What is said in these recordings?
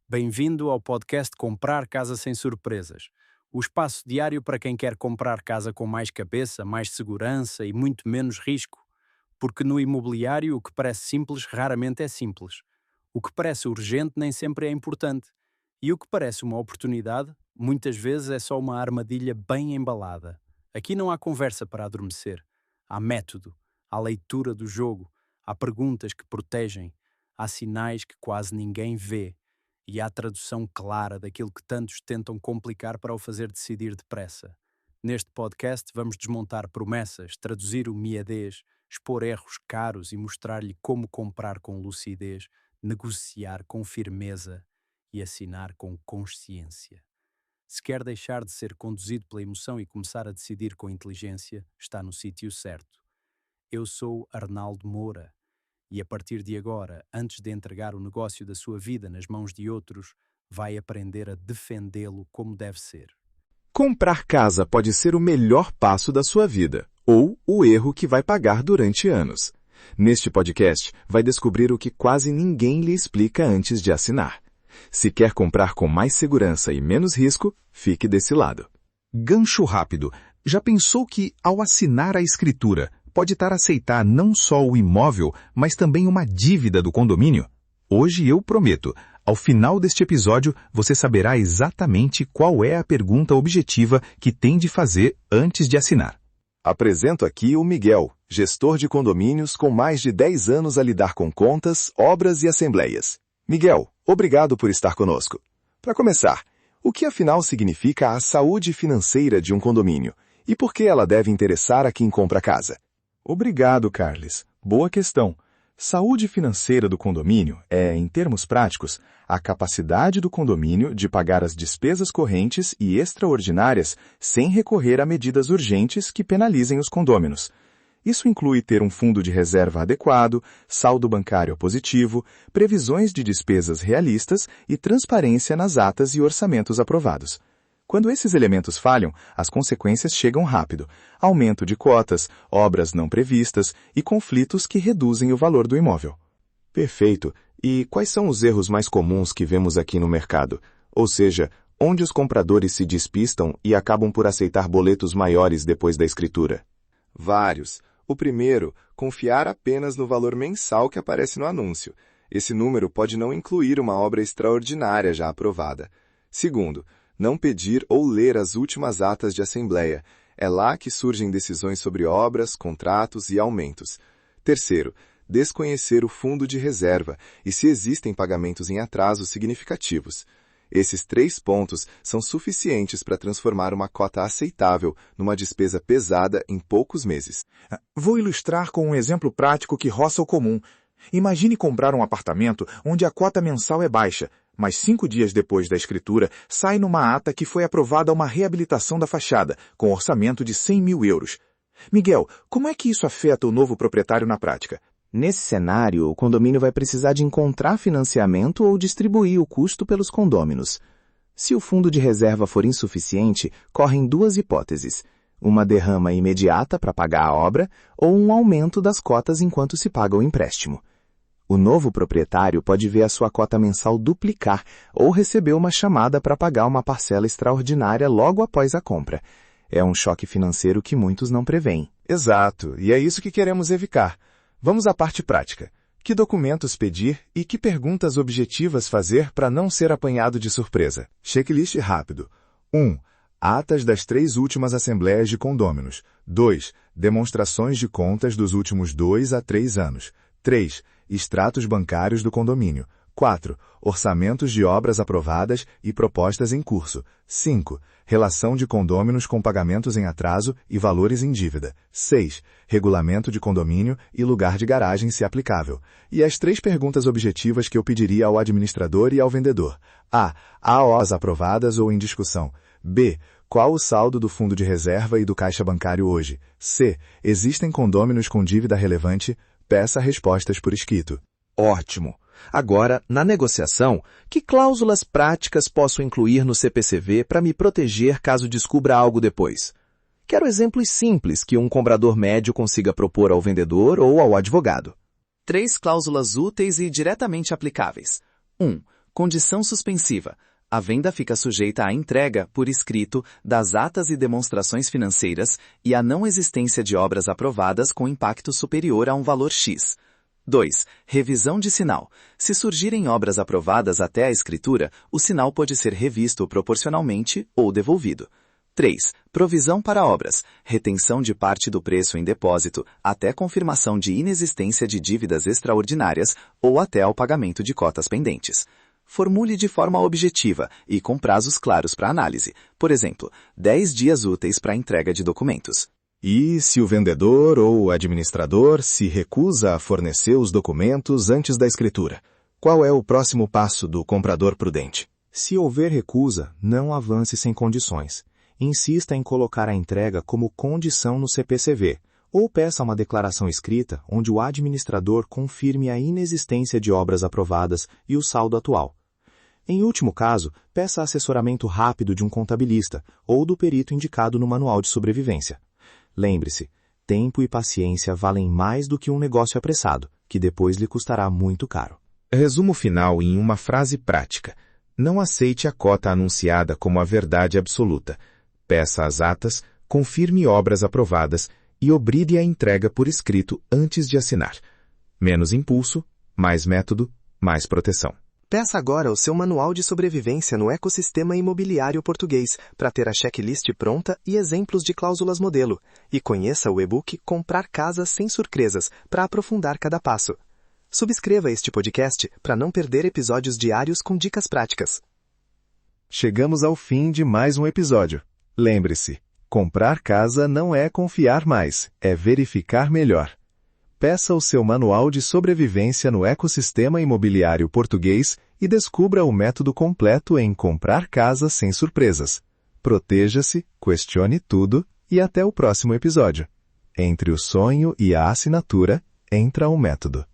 Bem-vindo ao podcast Comprar Casa Sem Surpresas. O espaço diário para quem quer comprar casa com mais cabeça, mais segurança e muito menos risco. Porque no imobiliário o que parece simples raramente é simples. O que parece urgente nem sempre é importante. E o que parece uma oportunidade, muitas vezes é só uma armadilha bem embalada. Aqui não há conversa para adormecer. Há método, há leitura do jogo, há perguntas que protegem, há sinais que quase ninguém vê. E há tradução clara daquilo que tantos tentam complicar para o fazer decidir depressa. Neste podcast vamos desmontar promessas, traduzir o miadez, expor erros caros e mostrar-lhe como comprar com lucidez, negociar com firmeza e assinar com consciência. Se quer deixar de ser conduzido pela emoção e começar a decidir com inteligência, está no sítio certo. Eu sou Arnaldo Moura. E a partir de agora, antes de entregar o negócio da sua vida nas mãos de outros, vai aprender a defendê-lo como deve ser. Comprar casa pode ser o melhor passo da sua vida, ou o erro que vai pagar durante anos. Neste podcast, vai descobrir o que quase ninguém lhe explica antes de assinar. Se quer comprar com mais segurança e menos risco, fique desse lado. Gancho rápido. Já pensou que, ao assinar a escritura, pode estar a aceitar não só o imóvel, mas também uma dívida do condomínio? Hoje eu prometo, ao final deste episódio, você saberá exatamente qual é a pergunta objetiva que tem de fazer antes de assinar. Apresento aqui o Miguel, gestor de condomínios com mais de 10 anos a lidar com contas, obras e assembleias. Miguel, obrigado por estar conosco. Para começar, o que afinal significa a saúde financeira de um condomínio? E por que ela deve interessar a quem compra casa? Obrigado, Carles. Boa questão. Saúde financeira do condomínio é, em termos práticos, a capacidade do condomínio de pagar as despesas correntes e extraordinárias sem recorrer a medidas urgentes que penalizem os condôminos. Isso inclui ter um fundo de reserva adequado, saldo bancário positivo, previsões de despesas realistas e transparência nas atas e orçamentos aprovados. Quando esses elementos falham, as consequências chegam rápido. Aumento de cotas, obras não previstas e conflitos que reduzem o valor do imóvel. Perfeito. E quais são os erros mais comuns que vemos aqui no mercado? Ou seja, onde os compradores se despistam e acabam por aceitar boletos maiores depois da escritura? Vários. O primeiro, confiar apenas no valor mensal que aparece no anúncio. Esse número pode não incluir uma obra extraordinária já aprovada. Segundo, não pedir ou ler as últimas atas de assembleia. É lá que surgem decisões sobre obras, contratos e aumentos. Terceiro, desconhecer o fundo de reserva e se existem pagamentos em atraso significativos. Esses 3 pontos são suficientes para transformar uma cota aceitável numa despesa pesada em poucos meses. Vou ilustrar com um exemplo prático que roça o comum. Imagine comprar um apartamento onde a cota mensal é baixa, mas 5 dias depois da escritura, sai numa ata que foi aprovada uma reabilitação da fachada, com orçamento de 100 mil euros. Miguel, como é que isso afeta o novo proprietário na prática? Nesse cenário, o condomínio vai precisar de encontrar financiamento ou distribuir o custo pelos condôminos. Se o fundo de reserva for insuficiente, correm 2 hipóteses. Uma derrama imediata para pagar a obra ou um aumento das cotas enquanto se paga o empréstimo. O novo proprietário pode ver a sua cota mensal duplicar ou receber uma chamada para pagar uma parcela extraordinária logo após a compra. É um choque financeiro que muitos não preveem. Exato, e é isso que queremos evitar. Vamos à parte prática. Que documentos pedir e que perguntas objetivas fazer para não ser apanhado de surpresa? Checklist rápido. 1. Atas das 3 últimas assembleias de condôminos. 2. Demonstrações de contas dos últimos 2 a 3 anos. 3. Extratos bancários do condomínio. 4. Orçamentos de obras aprovadas e propostas em curso. 5. Relação de condôminos com pagamentos em atraso e valores em dívida. 6. Regulamento de condomínio e lugar de garagem, se aplicável. E as 3 perguntas objetivas que eu pediria ao administrador e ao vendedor. A. AOs aprovadas ou em discussão. B. Qual o saldo do fundo de reserva e do caixa bancário hoje? C. Existem condôminos com dívida relevante? Peça respostas por escrito. Ótimo! Agora, na negociação, que cláusulas práticas posso incluir no CPCV para me proteger caso descubra algo depois? Quero exemplos simples que um comprador médio consiga propor ao vendedor ou ao advogado. 3 cláusulas úteis e diretamente aplicáveis. 1. Condição suspensiva. A venda fica sujeita à entrega, por escrito, das atas e demonstrações financeiras e à não existência de obras aprovadas com impacto superior a um valor X. 2. Revisão de sinal. Se surgirem obras aprovadas até a escritura, o sinal pode ser revisto proporcionalmente ou devolvido. 3. Provisão para obras. Retenção de parte do preço em depósito até confirmação de inexistência de dívidas extraordinárias ou até ao pagamento de cotas pendentes. Formule de forma objetiva e com prazos claros para análise. Por exemplo, 10 dias úteis para a entrega de documentos. E se o vendedor ou o administrador se recusa a fornecer os documentos antes da escritura? Qual é o próximo passo do comprador prudente? Se houver recusa, não avance sem condições. Insista em colocar a entrega como condição no CPCV, ou peça uma declaração escrita onde o administrador confirme a inexistência de obras aprovadas e o saldo atual. Em último caso, peça assessoramento rápido de um contabilista ou do perito indicado no manual de sobrevivência. Lembre-se, tempo e paciência valem mais do que um negócio apressado, que depois lhe custará muito caro. Resumo final em uma frase prática. Não aceite a cota anunciada como a verdade absoluta. Peça as atas, confirme obras aprovadas e obrigue a entrega por escrito antes de assinar. Menos impulso, mais método, mais proteção. Peça agora o seu manual de sobrevivência no ecossistema imobiliário português para ter a checklist pronta e exemplos de cláusulas modelo. E conheça o e-book Comprar Casa Sem Surpresas para aprofundar cada passo. Subscreva este podcast para não perder episódios diários com dicas práticas. Chegamos ao fim de mais um episódio. Lembre-se, comprar casa não é confiar mais, é verificar melhor. Peça o seu manual de sobrevivência no ecossistema imobiliário português e descubra o método completo em Comprar Casa Sem Surpresas. Proteja-se, questione tudo e até o próximo episódio. Entre o sonho e a assinatura, entra o método.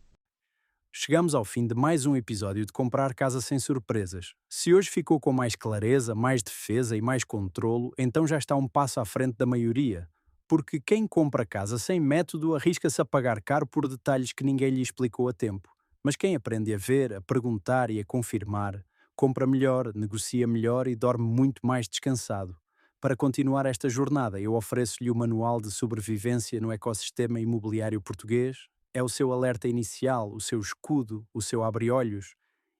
Chegamos ao fim de mais um episódio de Comprar Casa Sem Surpresas. Se hoje ficou com mais clareza, mais defesa e mais controlo, então já está um passo à frente da maioria. Porque quem compra casa sem método arrisca-se a pagar caro por detalhes que ninguém lhe explicou a tempo. Mas quem aprende a ver, a perguntar e a confirmar, compra melhor, negocia melhor e dorme muito mais descansado. Para continuar esta jornada, eu ofereço-lhe o Manual de Sobrevivência no Ecossistema Imobiliário Português. É o seu alerta inicial, o seu escudo, o seu abre-olhos.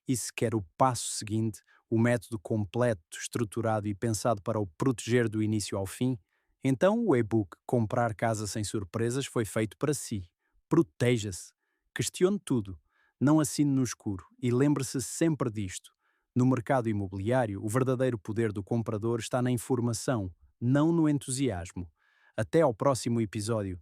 E se quer o passo seguinte, o método completo, estruturado e pensado para o proteger do início ao fim, então o e-book Comprar Casa Sem Surpresas foi feito para si. Proteja-se. Questione tudo. Não assine no escuro. E lembre-se sempre disto. No mercado imobiliário, o verdadeiro poder do comprador está na informação, não no entusiasmo. Até ao próximo episódio.